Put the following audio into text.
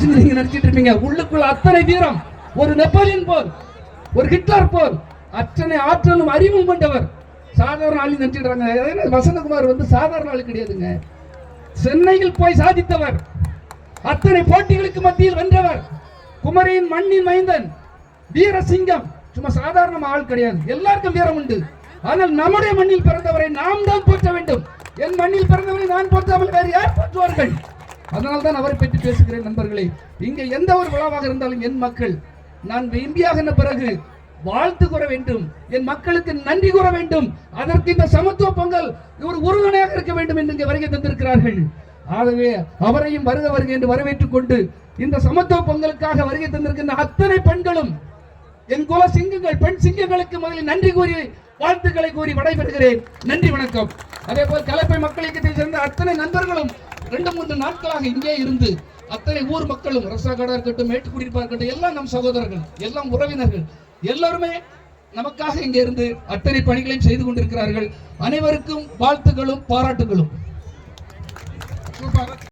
நீங்க நினைச்சிட்டு இருப்பீங்க. உள்ளுக்குள்ள அத்தனை வீரம், ஒரு நெப்போலியன் போர், ஒரு ஹிட்லர் போர், அத்தனை ஆற்றலும் அறிவும் கொண்டவர். சாதாரண ஆளு நினைச்சிடுறாங்க. வசந்தகுமார் வந்து சாதாரண ஆளு கிடையாதுங்க. சென்னையில் போய் சாதித்தவர், அத்தனை போட்டிகளுக்கு மத்தியில் வென்றவர், குமரியின் மண்ணின் மைந்தன், வீரசிங்கம். சும்மா சாதாரண ஆள் கிடையாது. எல்லாருக்கும் வீரம் உண்டு. ஆனால் நம்முடைய மண்ணில் பிறந்தவரை நாம் தான் போற்ற வேண்டும். என் மண்ணில் பிறந்தவரை நான் போற்றாமல் வேறு யார் போற்றுவார்கள்? அதனால் தான் அவரை பற்றி பேசுகிறேன். நண்பர்களே, இங்கே எந்த ஒரு விழாவாக இருந்தாலும் என் மக்கள், நான் எம்பியாக பிறகு வாழ்த்து கூற வேண்டும், என் மக்களுக்கு நன்றி கூற வேண்டும். அதற்கு இந்த சமத்துவ பொங்கல் ஒரு உறுதுணையாக இருக்க வேண்டும் என்று இங்கே வருகை தந்திருக்கிறார்கள். ஆகவே அவரையும் வருக வருக என்று வரவேற்றுக் கொண்டு இந்த சமத்துவ பொங்கலுக்காக வருகை தந்திருக்கின்ற அத்தனை பெண்களும், என் குல சிங்கங்கள், பெண் சிங்கங்களுக்கு முதலில் நன்றி கூறி வாழ்த்துக்களை கூறி விடைபெறுகிறேன். நன்றி, வணக்கம். அதே போல் கலப்பை மக்கள் இயக்கத்தை சேர்ந்த அத்தனை நண்பர்களும் 2-3 நாட்களாக இங்கே இருந்து அத்தனை ஊர் மக்களும், ரசாகடா இருக்கட்டும், மேட்டுக்குடியிருப்பா இருக்கட்டும், எல்லாம் நம் சகோதரர்கள், எல்லாம் உறவினர்கள், எல்லாருமே நமக்காக இங்கே இருந்து அத்தனை பணிகளையும் செய்து கொண்டிருக்கிறார்கள். அனைவருக்கும் வாழ்த்துக்களும் பாராட்டுகளும்.